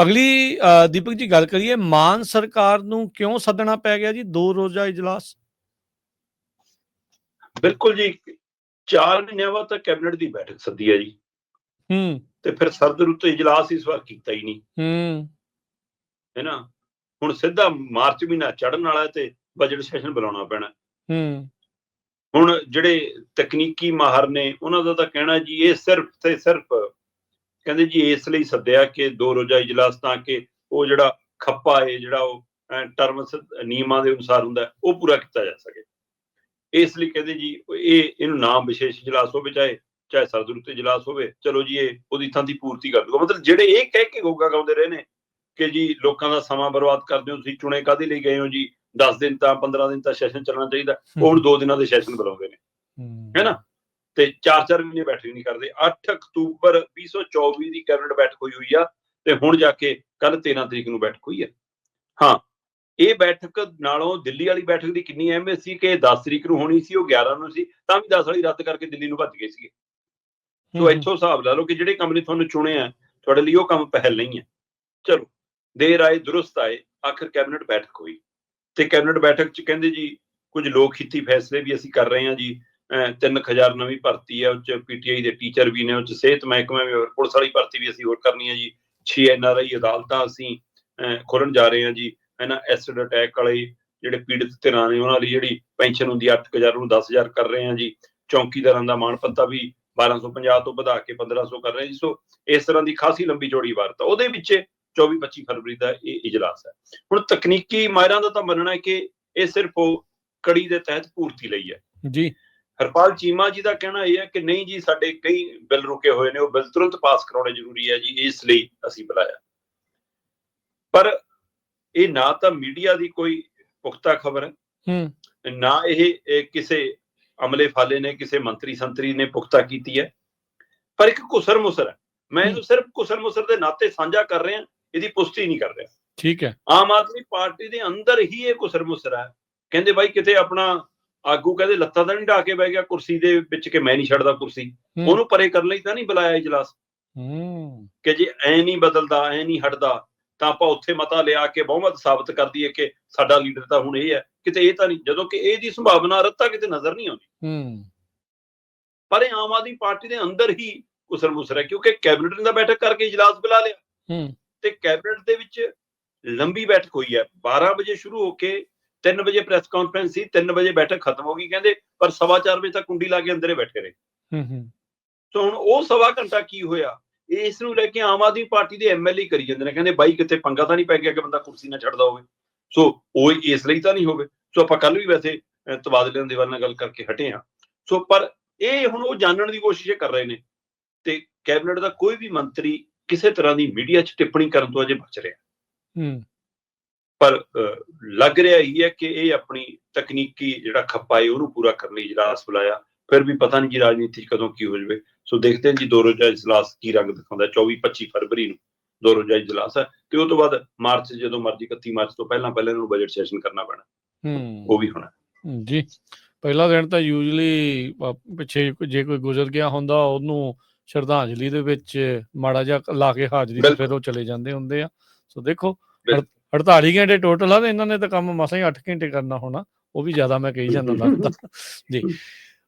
ਅਗਲੀ ਦੀਪਕ ਜੀ ਗੱਲ ਕਰੀਏ, ਮਾਨ ਸਰਕਾਰ ਨੂੰ ਕਿਉਂ ਸੱਦਣਾ ਪੈ ਗਿਆ ਜੀ 2 ਰੋਜ਼ਾ ਇਜਲਾਸ? ਬਿਲਕੁਲ ਜੀ, 4 ਮਹੀਨਿਆਂ ਬਾਅਦ ਤਾਂ ਕੈਬਨਿਟ ਦੀ ਬੈਠਕ ਸੱਦੀ ਹੈ ਜੀ। ਤੇ ਫਿਰ ਸਰਦ ਰੁੱਤ ਇਜਲਾਸ ਇਸ ਵਾਰ ਕੀਤਾ ਹੀ ਨਹੀਂ, ਹੈ ਨਾ। ਹੁਣ ਸਿੱਧਾ ਮਾਰਚ ਮਹੀਨਾ ਚੜ੍ਹਨ ਵਾਲਾ ਤੇ ਬਜਟ ਸੈਸ਼ਨ ਬੁਲਾਉਣਾ ਪੈਣਾ। ਹੁਣ ਜਿਹੜੇ ਤਕਨੀਕੀ ਮਾਹਰ ਨੇ ਉਹਨਾਂ ਦਾ ਤਾਂ ਕਹਿਣਾ ਜੀ ਇਹ ਸਿਰਫ ਤੇ ਸਿਰਫ ਕਹਿੰਦੇ ਜੀ ਇਸ ਲਈ ਸੱਦਿਆ ਕਿ 2 ਰੋਜ਼ਾ ਇਜਲਾਸ ਤਾਂ ਕਿ ਉਹ ਜਿਹੜਾ ਖੱਪਾ ਹੈ, ਜਿਹੜਾ ਉਹ ਟਰਮਸ ਨਿਯਮਾਂ ਦੇ ਅਨੁਸਾਰ ਹੁੰਦਾ, ਉਹ ਪੂਰਾ ਕੀਤਾ ਜਾ ਸਕੇ। ਇਸ ਲਈ ਕਹਿੰਦੇ ਜੀ ਇਹਨੂੰ ਨਾਮ ਵਿਸ਼ੇਸ਼ ਇਜਲਾਸ ਹੋਵੇ, ਚਾਹੇ ਸਰਦ ਰੁੱਤ ਇਜਲਾਸ ਹੋਵੇ, ਚਲੋ ਜੀ ਇਹ ਉਹਦੀ ਥਾਂ ਦੀ ਪੂਰਤੀ ਕਰ ਦੂਗਾ। ਮਤਲਬ ਜਿਹੜੇ ਇਹ ਕਹਿ ਕੇ ਗੋਗਾ ਗਾਉਂਦੇ ਰਹੇ ਨੇ ਕਿ ਜੀ ਲੋਕਾਂ ਦਾ ਸਮਾਂ ਬਰਬਾਦ ਕਰਦੇ ਹੋ, ਤੁਸੀਂ ਚੁਣੇ ਕਾਹਦੇ ਲਈ ਗਏ ਹੋ ਜੀ, 10 ਦਿਨ ਤਾਂ 15 ਦਿਨ ਤਾਂ ਸੈਸ਼ਨ ਚੱਲਣਾ ਚਾਹੀਦਾ, ਉਹ ਹੁਣ 2 ਦਿਨਾਂ ਦੇ ਸੈਸ਼ਨ ਬੁਲਾਉਂਦੇ ਨੇ, ਹੈ ਨਾ। ਤੇ 4-4 ਮਹੀਨੇ ਬੈਠਕ ਨਹੀਂ ਕਰਦੇ। 8 ਅਕਤੂਬਰ 2024 ਦੀ ਕੈਬਨਿਟ ਬੈਠਕ ਹੋਈ ਆ ਤੇ ਹੁਣ ਜਾ ਕੇ ਕੱਲ 13 ਤਰੀਕ ਨੂੰ ਬੈਠਕ ਹੋਈ ਹੈ। ਹਾਂ, ਇਹ ਬੈਠਕ ਨਾਲੋਂ ਦਿੱਲੀ ਵਾਲੀ ਬੈਠਕ ਦੀ ਕਿੰਨੀ ਅਹਿਮੀਅਤ ਸੀ ਕਿ 10 ਤਰੀਕ ਨੂੰ ਹੋਣੀ ਸੀ, ਉਹ 11 ਨੂੰ ਸੀ, ਤਾਂ ਵੀ 10 ਵਾਲੀ ਰੱਦ ਕਰਕੇ ਦਿੱਲੀ ਨੂੰ ਭੱਜ ਗਏ ਸੀਗੇ। ਸੋ ਇੱਥੋਂ ਹਿਸਾਬ ਲਾ ਲਓ ਕਿ ਜਿਹੜੇ ਕੰਮ ਨੇ ਤੁਹਾਨੂੰ ਚੁਣਿਆ ਤੁਹਾਡੇ ਲਈ ਉਹ ਕੰਮ ਪਹਿਲ ਨਹੀਂ ਹੈ। ਚਲੋ, ਦੇਰ ਆਏ ਦੁਰਸਤ ਆਏ, ਆਖਿਰ ਕੈਬਨਿਟ ਬੈਠਕ ਹੋਈ ਤੇ ਕੈਬਨਿਟ ਬੈਠਕ 'ਚ ਕਹਿੰਦੇ ਜੀ ਕੁਝ ਲੋਕ ਹਿੱਤੀ ਫੈਸਲੇ ਵੀ ਅਸੀਂ ਕਰ ਰਹੇ ਹਾਂ ਜੀ। 3000 ਨਵੀਂ ਭਰਤੀ ਹੈ, ਉਹ 'ਚ PTI ਦੇ ਟੀਚਰ ਵੀ ਨੇ, ਉਹ 'ਚ ਸਿਹਤ ਮਹਿਕਮਾ ਵੀ, ਪੁਲਿਸ ਵਾਲੀ ਭਰਤੀ ਵੀ ਅਸੀਂ ਹੋਰ ਕਰਨੀ ਹੈ ਜੀ। 6 NRI ਅਦਾਲਤਾਂ ਅਸੀਂ ਖੋਲ੍ਹਣ ਜਾ ਰਹੇ ਹਾਂ ਜੀ, ਹੈ ਨਾ। ਐਸਿਡ ਅਟੈਕ ਵਾਲੇ ਜਿਹੜੇ ਪੀੜਤ ਧਿਰਾਂ ਨੇ ਉਹਨਾਂ ਦੀ ਜਿਹੜੀ ਪੈਨਸ਼ਨ ਹੁੰਦੀ 8000 ਨੂੰ 10000 ਕਰ ਰਹੇ ਹਾਂ ਜੀ। ਚੌਂਕੀਦਾਰਾਂ ਦਾ ਮਾਣ ਭੱਤਾ ਵੀ 1250 ਤੋਂ ਵਧਾ ਕੇ 1500 ਕਰ ਰਹੇ ਜੀ। ਸੋ ਇਸ ਤਰ੍ਹਾਂ ਦੀ ਖਾਸੀ ਲੰਬੀ ਚੌੜੀ ਵਾਰਤਾ ਉਹਦੇ ਵਿੱਚ 24-25 ਫਰਵਰੀ ਦਾ ਇਹ ਇਜਲਾਸ ਹੈ। ਹੁਣ ਤਕਨੀਕੀ ਮਾਹਿਰਾਂ ਦਾ ਤਾਂ ਮੰਨਣਾ ਹੈ ਕਿ ਇਹ ਸਿਰਫ ਉਹ ਕੜੀ ਦੇ ਤਹਿਤ ਪੂਰਤੀ ਲਈ ਹੈ ਜੀ। ਹਰਪਾਲ ਚੀਮਾ ਜੀ ਦਾ ਕਹਿਣਾ ਇਹ ਹੈ ਕਿ ਨਹੀਂ ਜੀ, ਸਾਡੇ ਕਈ ਬਿੱਲ ਰੁਕੇ ਹੋਏ ਨੇ, ਉਹ ਬਿੱਲ ਤੁਰੰਤ ਪਾਸ ਕਰਾਉਣੇ ਜ਼ਰੂਰੀ ਹੈ ਜੀ, ਇਸ ਲਈ ਅਸੀਂ ਬੁਲਾਇਆ। ਪਰ ਇਹ ਨਾ ਤਾਂ ਮੀਡੀਆ ਦੀ ਕੋਈ ਪੁਖਤਾ ਖਬਰ ਹੈ, ਨਾ ਇਹ ਕਿਸੇ ਅਮਲੇ ਫਾਲੇ ਨੇ, ਕਿਸੇ ਮੰਤਰੀ ਸੰਤਰੀ ਨੇ ਪੁਖਤਾ ਕੀਤੀ ਹੈ, ਪਰ ਇੱਕ ਕੁਸਰ ਮੁਸਰ ਹੈ। ਮੈਂ ਇਹਨੂੰ ਸਿਰਫ ਕੁਸਰ ਮੁਸਰ ਦੇ ਨਾਤੇ ਸਾਂਝਾ ਕਰ ਰਿਹਾ, ਇਹਦੀ ਪੁਸ਼ਟੀ ਨਹੀਂ ਕਰ ਰਿਹਾ। ਠੀਕ ਹੈ। ਆਮ ਆਦਮੀ ਪਾਰਟੀ ਦੇ ਅੰਦਰ ਹੀ ਇਹ ਕੁਸਰ ਮੁਸਰ ਹੈ। ਕਹਿੰਦੇ ਬਾਈ ਕਿਤੇ ਆਪਣਾ ਆਗੂ ਕਹਿੰਦੇ ਲੱਤਾਂ ਤਾਂ ਨਹੀਂ ਢਾ ਕੇ ਬਹਿ ਗਿਆ ਕੁਰਸੀ ਦੇ ਵਿੱਚ ਕਿ ਮੈਂ ਨਹੀਂ ਛੱਡਦਾ ਕੁਰਸੀ, ਉਹਨੂੰ ਪਰੇ ਕਰਨ ਲਈ ਤਾਂ ਨਹੀਂ ਬੁਲਾਇਆ ਇਜਲਾਸ ਕਿ ਜੇ ਐ ਨਹੀਂ ਬਦਲਦਾ, ਐ ਨਹੀਂ ਹਟਦਾ ਤਾਂ ਆਪਾਂ ਉੱਥੇ ਮਤਾ ਲਿਆ ਕੇ ਬਹੁਮਤ ਸਾਬਤ ਕਰ ਦਈਏ ਕਿ ਸਾਡਾ ਲੀਡਰ ਤਾਂ ਹੁਣ ਇਹ ਹੈ। ਕਿਤੇ ਇਹ ਤਾਂ ਨਹੀਂ, ਜਦੋਂ ਕਿ ਇਹਦੀ ਸੰਭਾਵਨਾ ਰੱਤਾ ਕਿਤੇ ਨਜ਼ਰ ਨਹੀਂ ਆਉਂਦੀ। ਪਰ ਇਹ ਆਮ ਆਦਮੀ ਪਾਰਟੀ ਦੇ ਅੰਦਰ ਹੀ ਕੁਸਰ ਮੁਸਰ ਹੈ, ਕਿਉਂਕਿ ਕੈਬਨਿਟ ਨੇ ਤਾਂ ਬੈਠਕ ਕਰਕੇ ਇਜਲਾਸ ਬੁਲਾ ਲਿਆ ਤੇ ਕੈਬਨਿਟ ਦੇ ਵਿੱਚ ਲੰਬੀ ਬੈਠਕ ਹੋਈ ਹੈ। 12 ਵਜੇ ਸ਼ੁਰੂ ਹੋ ਕੇ 3 ਵਜੇ ਪ੍ਰੈਸ ਕਾਨਫਰੰਸ ਸੀ, 3 ਵਜੇ ਬੈਠਕ ਖਤਮ ਹੋ ਗਈ ਕਹਿੰਦੇ, ਪਰ 4:15 ਵਜੇ ਤੱਕ ਕੁੰਡੀ ਲਾ ਕੇ ਅੰਦਰੇ ਬੈਠੇ ਰਹੇ। ਸੋ ਹੁਣ ਉਹ ਸਵਾ ਘੰਟਾ ਕੀ ਹੋਇਆ, ਇਸ ਨੂੰ ਲੈ ਕੇ ਆਮ ਆਦਮੀ ਪਾਰਟੀ ਦੇ MLA ਕਰੀ ਜਾਂਦੇ ਨੇ, ਕਹਿੰਦੇ ਬਾਈ ਕਿਤੇ ਪੰਗਾ ਤਾਂ ਨਹੀਂ ਪੈ ਗਿਆ ਕਿ ਬੰਦਾ ਕੁਰਸੀ ਨਾ ਛੱਡਦਾ ਹੋਵੇ। ਸੋ ਉਹ ਇਸ ਲਈ ਤਾਂ ਨਹੀਂ ਹੋਵੇ। ਸੋ ਆਪਾਂ ਕੱਲ ਵੀ ਵੈਸੇ ਤਬਾਦਲੇ ਦੇ ਨਾਲ ਗੱਲ ਕਰਕੇ ਹਟੇ ਹਾਂ। ਸੋ ਪਰ ਇਹ ਹੁਣ ਉਹ ਜਾਣਨ ਦੀ ਕੋਸ਼ਿਸ਼ ਕਰ ਰਹੇ ਨੇ ਤੇ ਕੈਬਨਿਟ ਦਾ ਕੋਈ ਵੀ ਮੰਤਰੀ ਕਿਸੇ ਤਰ੍ਹਾਂ ਦੀ ਮੀਡੀਆ 'ਚ ਟਿੱਪਣੀ ਕਰਨ ਤੋਂ ਅਜੇ ਬਚ ਰਿਹਾ। ਪਰ ਲੱਗ ਰਿਹਾ ਹੀ ਹੈ ਕਿ ਇਹ ਆਪਣੀ ਤਕਨੀਕੀ ਜਿਹੜਾ ਖੱਪਾ ਹੈ ਉਹਨੂੰ ਪੂਰਾ ਕਰਨ ਲਈ ਇਜਲਾਸ ਬੁਲਾਇਆ। ਫਿਰ ਵੀ ਪਤਾ ਨਹੀਂ ਜੀ ਰਾਜਨੀਤੀ 'ਚ ਕਦੋਂ ਕੀ ਹੋ ਜਾਵੇ। ਸੋ ਦੇਖਦੇ ਹਾਂ ਜੀ 2 ਰੋਜ਼ਾ ਇਜਲਾਸ ਕੀ ਰੰਗ ਦਿਖਾਉਂਦਾ। 24-25 ਫਰਵਰੀ ਨੂੰ 2 ਰੋਜ਼ਾ ਇਜਲਾਸ ਹੈ ਤੇ ਉਹ ਤੋਂ ਬਾਅਦ ਮਾਰਚ ਜਦੋਂ ਮਰਜ਼ੀ 31 ਮਾਰਚ ਤੋਂ ਪਹਿਲਾਂ ਇਹਨੂੰ ਬਜਟ ਸੈਸ਼ਨ ਕਰਨਾ ਪੈਣਾ, ਉਹ ਵੀ ਹੋਣਾ ਜੀ। ਪਹਿਲਾ ਦਿਨ ਤਾਂ ਯੂਜਲੀ ਪਿੱਛੇ ਜੇ ਕੋਈ ਗੁਜ਼ਰ ਗਿਆ ਹੁੰਦਾ ਉਹਨੂੰ ਸ਼ਰਧਾਂਜਲੀ ਦੇ ਵਿੱਚ ਮਾੜਾ ਜਿਹਾ ਲਾ ਕੇ ਹਾਜ਼ਰੀ ਤੇ ਫਿਰ ਉਹ ਚਲੇ ਜਾਂਦੇ ਹੁੰਦੇ ਆ। ਸੋ ਦੇਖੋ 48 ਘੰਟੇ ਟੋਟਲ ਆ ਤੇ ਇਹਨਾਂ ਨੇ ਤਾਂ ਕੰਮ ਮਸਾਂ ਹੀ 8 ਘੰਟੇ ਕਰਨਾ ਹੋਣਾ, ਉਹ ਵੀ ਜ਼ਿਆਦਾ ਮੈਂ ਕਹੀ ਜਾਂਦਾ ਲੱਗਦਾ ਜੀ।